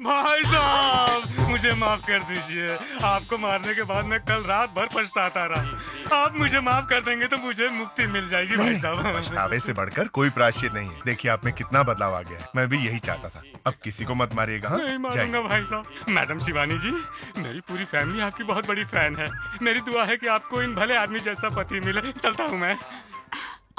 भाई साहब मुझे माफ कर दीजिए। आपको मारने के बाद मैं कल रात भर पछताता रहा। आप मुझे माफ कर देंगे तो मुझे मुक्ति मिल जाएगी भाई साहब। पछतावे से बढ़कर कोई प्रायश्चित नहीं है। देखिए आप में कितना बदलाव आ गया है। मैं भी यही चाहता था। अब किसी को मत मारिएगा। हाँ? नहीं मारूंगा भाई साहब। मैडम शिवानी जी, मेरी पूरी फैमिली आपकी बहुत बड़ी फैन है। मेरी दुआ है कि आपको इन भले आदमी जैसा पति मिले। चलता हूँ मैं।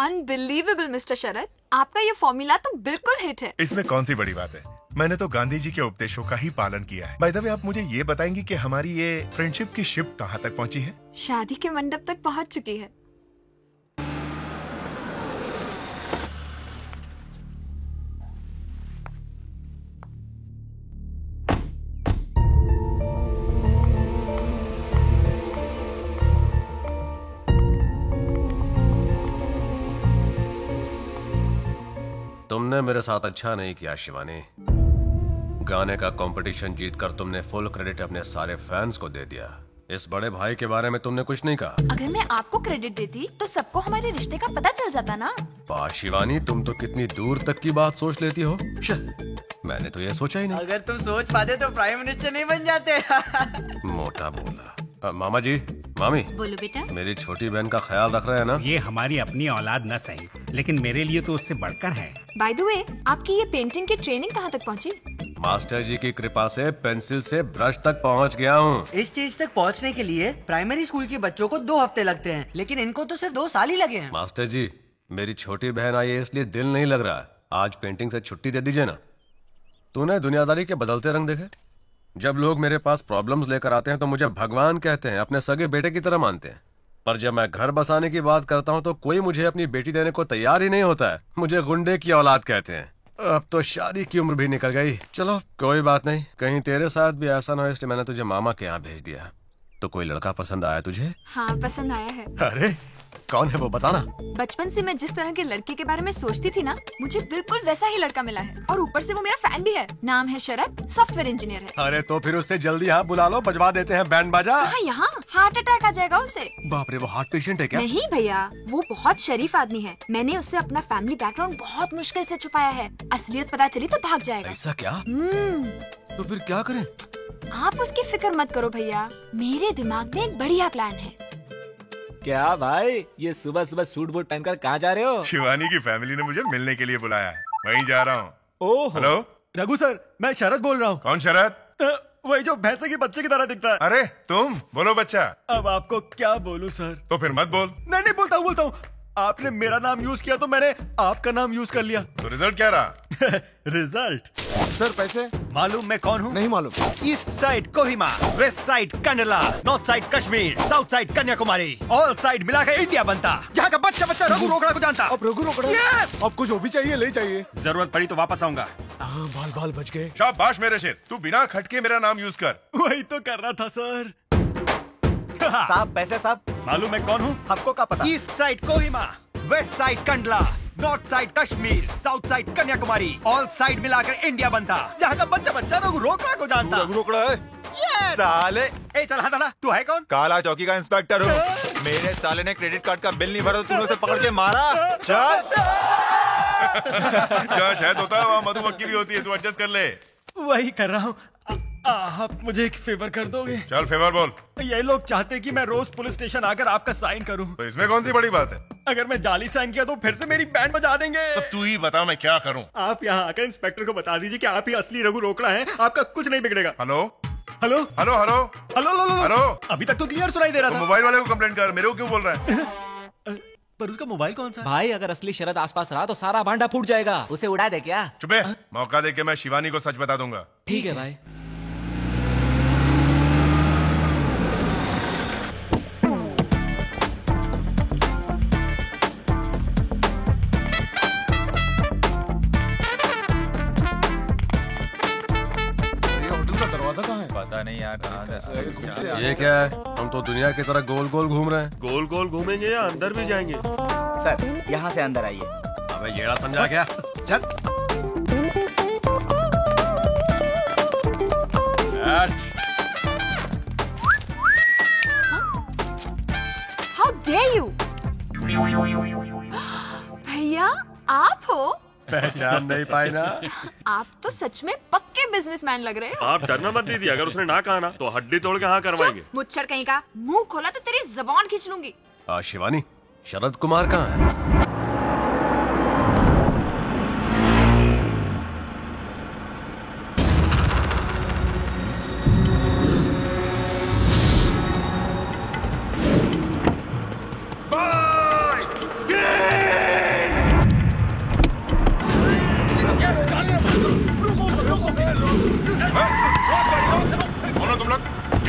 अनबिलीवेबल मिस्टर शरद, आपका ये फॉर्मूला तो बिल्कुल हिट है। इसमें कौन सी बड़ी बात है। मैंने तो गांधी जी के उपदेशों का ही पालन किया है। बाय द वे आप मुझे ये बताएंगी कि हमारी ये फ्रेंडशिप की शिप कहाँ तक पहुँची है? शादी के मंडप तक पहुँच चुकी है। तुमने मेरे साथ अच्छा नहीं किया शिवानी। गाने का कंपटीशन जीतकर तुमने फुल क्रेडिट अपने सारे फैंस को दे दिया। इस बड़े भाई के बारे में तुमने कुछ नहीं कहा। अगर मैं आपको क्रेडिट देती तो सबको हमारे रिश्ते का पता चल जाता ना। वाह शिवानी, तुम तो कितनी दूर तक की बात सोच लेती हो। मैंने तो ये सोचा ही नहीं। अगर तुम सोच पाते तो प्राइम मिनिस्टर नहीं बन जाते। मोटा बोला। मामा जी, मामी, बोलो बेटा। मेरी छोटी बहन का ख्याल रख रहे हैं ना? ये हमारी अपनी औलाद न सही, लेकिन मेरे लिए तो उससे बढ़कर है। बाय द वे, आपकी ये पेंटिंग की ट्रेनिंग कहाँ तक पहुँची? मास्टर जी की कृपा से पेंसिल से ब्रश तक पहुंच गया हूँ। इस स्टेज तक पहुंचने के लिए प्राइमरी स्कूल के बच्चों को 2 हफ्ते लगते हैं, लेकिन इनको तो सिर्फ 2 साल ही लगे हैं। मास्टर जी, मेरी छोटी बहन आई है इसलिए दिल नहीं लग रहा। आज पेंटिंग से छुट्टी दे दीजिए ना। तूने दुनियादारी के बदलते रंग देखे? जब लोग मेरे पास प्रॉब्लम्स लेकर आते हैं तो मुझे भगवान कहते हैं, अपने सगे बेटे की तरह मानते हैं। पर जब मैं घर बसाने की बात करता हूँ तो कोई मुझे अपनी बेटी देने को तैयार ही नहीं होता है। मुझे गुंडे की औलाद कहते हैं। अब तो शादी की उम्र भी निकल गई। चलो कोई बात नहीं, कहीं तेरे साथ भी ऐसा ना हो इसलिए मैंने तुझे मामा के यहाँ भेज दिया। तो कोई लड़का पसंद आया तुझे? हाँ, पसंद आया है। अरे कौन है वो बताना। बचपन से मैं जिस तरह के लड़के के बारे में सोचती थी ना, मुझे बिल्कुल वैसा ही लड़का मिला है। और ऊपर से वो मेरा फैन भी है। नाम है शरद, सॉफ्टवेयर इंजीनियर है। अरे तो फिर उससे जल्दी यहाँ बुला लो, बजवा देते हैं बैंड बाजा। हाँ, यहाँ हार्ट अटैक आ जाएगा उसे। बाप रे, वो हार्ट पेशेंट है क्या? नहीं भैया, वो बहुत शरीफ आदमी है। मैंने उससे अपना फैमिली बैकग्राउंड बहुत मुश्किल से छुपाया है। असलियत पता चली तो भाग जाएगा। ऐसा क्या? तो फिर क्या करें? आप उसकी फिक्र मत करो भैया, मेरे दिमाग में एक बढ़िया प्लान है। क्या भाई, ये सुबह सुबह सूट बूट पहनकर कहाँ जा रहे हो? शिवानी की फैमिली ने मुझे मिलने के लिए बुलाया है, वहीं जा रहा हूँ। ओह, हेलो रघु सर, मैं शरद बोल रहा हूँ। कौन शरद? वही जो भैंसे के बच्चे की तरह दिखता है। अरे तुम बोलो बच्चा। अब आपको क्या बोलूं सर? तो फिर मत बोल। नहीं, बोलता हूँ। आपने मेरा नाम यूज किया तो मैंने आपका नाम यूज कर लिया। तो रिजल्ट क्या रहा? रिजल्ट? सर पैसे मालूम मैं कौन हूँ? नहीं मालूम। East side Kohima, west side Kandla, north side Kashmir, south side Kanyakumari, all side मिलाकर इंडिया बनता। जहाँ का बच्चा बच्चा रघु रोकड़ा को जानता। अब रघु रोकड़ा? Yes! अब कुछ जो भी चाहिए ले चाहिए। जरूरत पड़ी तो वापस आऊंगा। बाल बाल बच गए। शाबाश मेरे शेर, तू बिना खटके मेरा नाम यूज कर। वही तो कर रहा था सर। साहब पैसे साहब। मालूम मैं कौन हूँ? हमको क्या पता। East side Kohima, west side Kandla, north side Kashmir, south side Kanyakumari, all side मिलाकर इंडिया बनता। जहाँ का बच्चा बच्चा रघु रोकड़ा को जानता। रघु रोकड़ा है? Yes! साले ए चल हाँ, तू है कौन? काला चौकी का इंस्पेक्टर हूँ। मेरे साले ने क्रेडिट कार्ड का बिल नहीं भरा तो तूने उसे पकड़ के मारा। चल। जहाँ शहद होता है वहाँ मधुमक्खी भी होती है, तू एडजस्ट कर ले। वही कर रहा हूँ। आप मुझे एक फेवर कर दोगे? चल फेवर बोल। ये लोग चाहते कि मैं रोज पुलिस स्टेशन आकर आपका साइन करूं। तो इसमें कौन सी बड़ी बात है? अगर मैं जाली साइन किया तो फिर से मेरी बैंड बजा देंगे। तो तू ही बता मैं क्या करूं? आप यहाँ आकर इंस्पेक्टर को बता दीजिए कि आप ही असली रघु रोकड़ा हैं। आपका कुछ नहीं बिगड़ेगा। Hello hello hello hello hello hello. अभी तक तो क्लियर सुनाई दे रहा था। मोबाइल वाले को कंप्लेंट कर, मेरे को क्यों बोल रहा है? पर उसका मोबाइल कौन सा? भाई अगर असली शरद आसपास रहा तो सारा भांडा फूट जाएगा। उसे उड़ा दे क्या? चुपे, मौका दे के मैं शिवानी को सच बता दूंगा। ठीक है भाई। पता नहीं यार कहाँ। ये क्या है? हम तो दुनिया की तरह गोल गोल घूम रहे हैं। गोल गोल घूमेंगे या अंदर भी जाएंगे? सर यहाँ से अंदर आइए। अबे येड़ा समझा क्या? चल। How dare you? भैया आप हो? पहचान नहीं पाई ना? आप तो सच में पक्के बिजनेसमैन लग रहे हो। आप डरना मत दीदी, अगर उसने ना कहा ना तो हड्डी तोड़ के हाँ करवाएंगे। मुच्छर कहीं का, मुंह खोला तो तेरी जबान खींच लूंगी। शिवानी, शरद कुमार कहाँ है?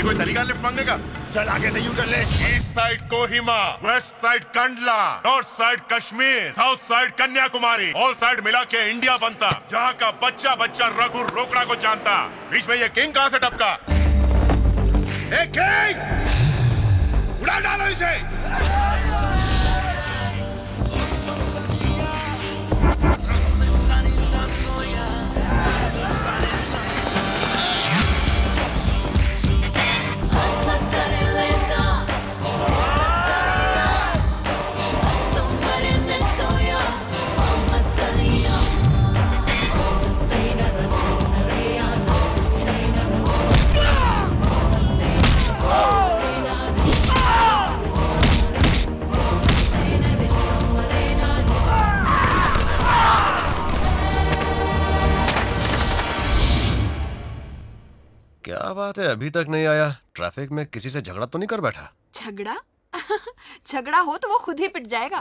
कोई तरीका लिफ्ट मांगने का? चल आगे से यूं कर ले। East side Kohima, west side Kandla, north side Kashmir, south side Kanyakumari, all side मिला के इंडिया बनता, जहाँ का बच्चा बच्चा रघु रोकड़ा को जानता। बीच में ये किंग कहाँ से टपका? ए किंग, उड़ा डालो इसे। क्या बात है, अभी तक नहीं आया? ट्रैफिक में किसी से झगड़ा तो नहीं कर बैठा? झगड़ा? झगड़ा हो तो वो खुद ही पिट जाएगा।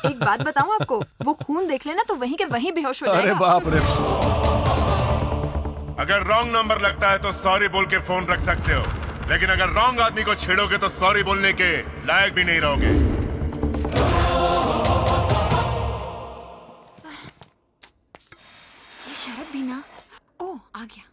एक बात बताऊं आपको, वो खून देख लेना तो वहीं के वहीं बेहोश हो जाएगा। अरे बाप रे। अगर रॉन्ग नंबर लगता है तो सॉरी बोल के फोन रख सकते हो, लेकिन अगर रॉन्ग आदमी को छेड़ोगे तो सॉरी बोलने के लायक भी नहीं रहोगे। ये शरद भी ना। ओह, आ गया।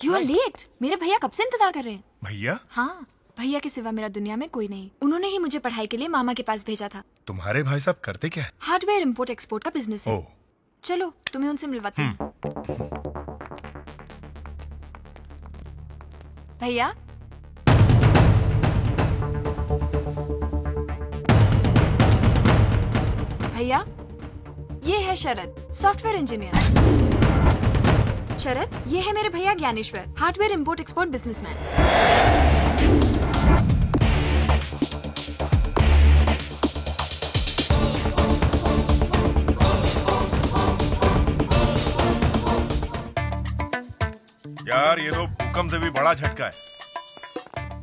You are late. मेरे भैया कब से इंतजार कर रहे हैं। भैया? हाँ, भैया के सिवा मेरा दुनिया में कोई नहीं। उन्होंने ही मुझे पढ़ाई के लिए मामा के पास भेजा था। तुम्हारे भाई साहब करते क्या है? हार्डवेयर इंपोर्ट एक्सपोर्ट का बिजनेस है। चलो तुम्हें उनसे मिलवाती हूँ। भैया, भैया, ये है शरद, सॉफ्टवेयर इंजीनियर। शरद, ये है मेरे भैया Dnyaneshwar, hardware import export businessman. यार ये तो भूकंप से भी बड़ा झटका है।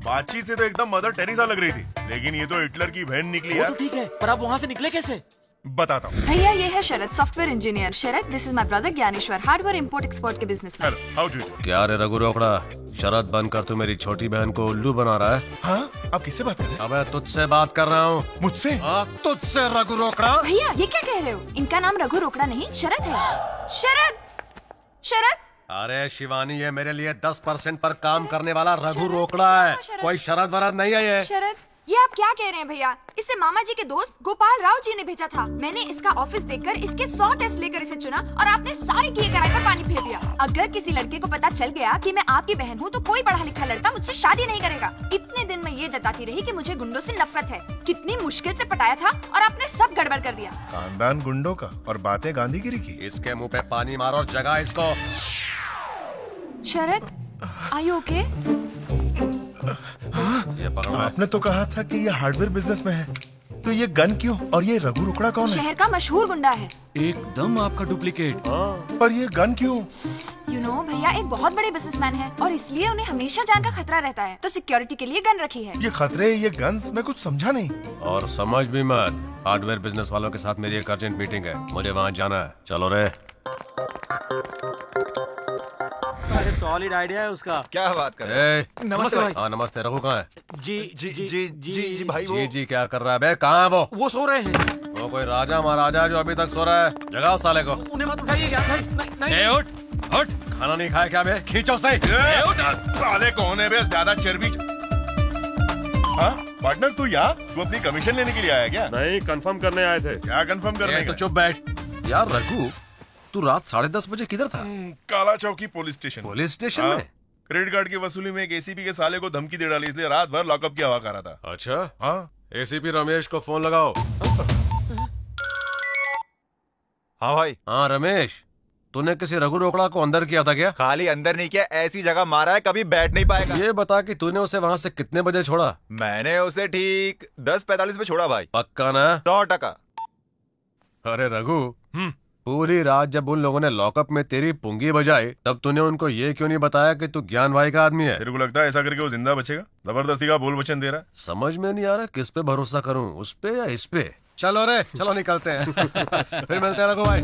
बातचीत से तो एकदम मदर टेरेसा लग रही थी, लेकिन ये तो हिटलर की बहन निकली यार। वो तो ठीक है, पर आप वहाँ से निकले कैसे? बताता हूँ। भैया, ये है शरद, software engineer. Sharad, this is my brother Dnyaneshwar, hardware import export के businessman. Hello, how do you? क्या रे रघु रोकड़ा, शरद बनकर तू मेरी छोटी बहन को उल्लू बना रहा है? हाँ, आप किससे बात कर रहे हैं? अबे तुझसे बात कर रहा हूँ। मुझसे? तुझसे रघु रोकड़ा? भैया, ये क्या कह रहे हो? इनका नाम रघु रोकड़ा नहीं, शरद है। शरद, शरद। अरे शिवानी, ये मेरे लिए 10% पर काम करने वाला रघु रोकड़ा है, कोई शरद वरद नहीं है ये। शरद, ये आप क्या कह रहे हैं भैया? इसे मामा जी के दोस्त गोपाल राव जी ने भेजा था। मैंने इसका ऑफिस देखकर इसके 100 टेस्ट लेकर इसे चुना और आपने सारी किए कराई पर पानी फेर दिया। अगर किसी लड़के को पता चल गया कि मैं आपकी बहन हूँ तो कोई पढ़ा लिखा लड़का मुझसे शादी नहीं करेगा। इतने दिन मैं ये जताती रही कि मुझे गुंडों से नफरत है, कितनी मुश्किल से पटाया था और आपने सब गड़बड़ कर दिया। खानदान गुंडों का और बातें गांधीगिरी की। इसके मुंह पे पानी मारो और जगा इसको। शरद, आर यू ओके? ये पकड़ो। आपने तो कहा था कि ये हार्डवेयर बिजनेस में है, तो ये गन क्यों? और ये रघु रोकड़ा कौन है? शहर का मशहूर गुंडा है। एकदम आपका डुप्लीकेट। पर ये गन क्यों? यू नो, भैया एक बहुत बड़े बिजनेसमैन है और इसलिए उन्हें हमेशा जान का खतरा रहता है, तो सिक्योरिटी के लिए गन रखी है। ये खतरे, ये गन्स, मैं कुछ समझा नहीं। और समझ भी मत, हार्डवेयर बिजनेस वालों के साथ मेरी एक अर्जेंट मीटिंग है, मुझे वहाँ जाना है। चलो रे। अरे सॉलिड आइडिया है उसका। क्या बात कर रहे ए, नमस्ते भाई। हाँ नमस्ते। रघु कहाँ है? जी जी भाई, वो जी क्या कर रहा है बे? कहाँ है वो सो रहे हैं। वो कोई राजा महाराजा है जो अभी तक सो रहा है? जगाओ साले को। उन्हें मत उठाइए क्या? नहीं। उठ, खाना नहीं खाया क्या बे? खींचो सही। साले कौन है बे? ज्यादा चर्बी। हाँ पार्टनर, तू यहाँ तू अपनी कमीशन लेने के लिए आया क्या? नहीं, कंफर्म करने आए थे। क्या कंफर्म करने तो का? चुप बैठ यार। रघु, तू रात 10:30 बजे किधर था? काला चौकी पुलिस स्टेशन। पुलिस स्टेशन हाँ। में? क्रेडिट कार्ड की वसूली में एक एसीपी के साले को धमकी दे डाली, इसलिए रात भर लॉकअप की हवा कर रहा था। अच्छा, हाँ। एसीपी रमेश को फोन लगाओ। हाँ भाई। हाँ रमेश, तूने किसी रघु रोकड़ा को अंदर किया था क्या? खाली अंदर नहीं किया, ऐसी जगह मारा है कभी बैठ नहीं पाएगा। ये बता कि तूने उसे वहाँ से कितने बजे छोड़ा? मैंने उसे ठीक 10:45 पे छोड़ा भाई। पक्का ना? 100%। अरे रघु, पूरी रात जब उन लोगों ने लॉकअप में तेरी पुंगी बजाई, तब तूने उनको ये क्यों नहीं बताया कि तू ज्ञान भाई का आदमी है? तेरे को लगता है ऐसा करके वो जिंदा बचेगा? जबरदस्ती का बोल वचन दे रहा है। समझ में नहीं आ रहा किस पे भरोसा करूं, उस पे या इस पे? चलो रे, चलो निकलते हैं। फिर मिलते हैं रघु भाई।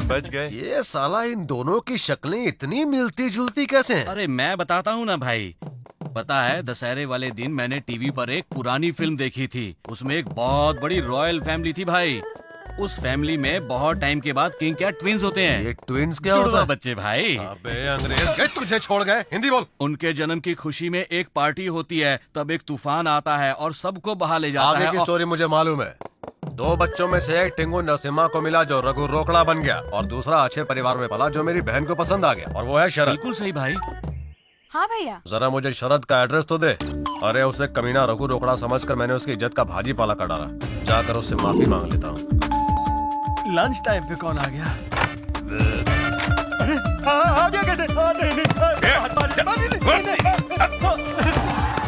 बच गए। ये साला इन दोनों की शक्लें इतनी मिलती जुलती कैसे हैं? अरे मैं बताता हूँ ना भाई। पता है, दशहरे वाले दिन मैंने टीवी पर एक पुरानी फिल्म देखी थी। उसमें एक बहुत बड़ी रॉयल फैमिली थी भाई। उस फैमिली में बहुत टाइम के बाद किंग कैट ट्विंस होते हैं। ये ट्विंस क्या होता है? बच्चे भाई। अबे अंग्रेज गए तुझे छोड़ गए, हिंदी बोल। उनके जन्म की खुशी में एक पार्टी होती है, तब एक तूफान आता है और सबको बहा ले जाता है। आगे की स्टोरी मुझे मालूम है। 2 बच्चों में से एक टिंगू नरसिम्हा को मिला जो रघु रोकड़ा बन गया, और दूसरा अच्छे परिवार में पला जो मेरी बहन को पसंद आ गया, और वो है शरद। बिल्कुल सही भाई। हाँ भैया। जरा मुझे शरद का एड्रेस तो दे। अरे उसे कमीना रघु रोकड़ा समझकर मैंने उसकी इज्जत का भाजी पाला कर डाला। जाकर उससे माफी मांग लेता हूँ। लंच टाइम पे कौन आ गया? अरे आ गया कैसे?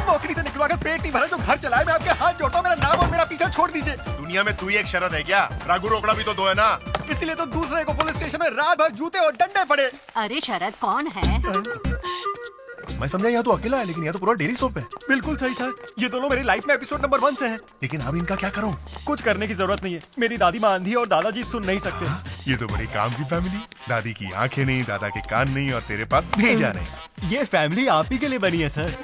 नौकरी से निकलवाकर पेट नहीं भरा जो घर चलाए। मैं आपके हाथ जोड़ता हूँ, मेरा नाम और मेरा पीछा छोड़ दीजिए। दुनिया में तू ही एक शरद है क्या? रघु रोकड़ा भी तो 2 है ना। इसलिए तो दूसरे को पुलिस स्टेशन में रात भर जूते और डंडे पड़े। अरे शरद कौन है? मैं समझा यहाँ तो अकेला है, लेकिन यहाँ तो पूरा डेली सोप है। बिल्कुल सही सर, ये दोनों मेरी लाइफ में एपिसोड नंबर 1 से हैं। लेकिन अब इनका क्या करूँ? कुछ करने की जरूरत नहीं है। मेरी दादी माँ अंधी और दादाजी सुन नहीं सकते। ये तो बड़ी काम की फैमिली। दादी की आंखें नहीं, दादा के कान नहीं, और तेरे पास भेजा नहीं। ये फैमिली आप ही के लिए बनी है सर।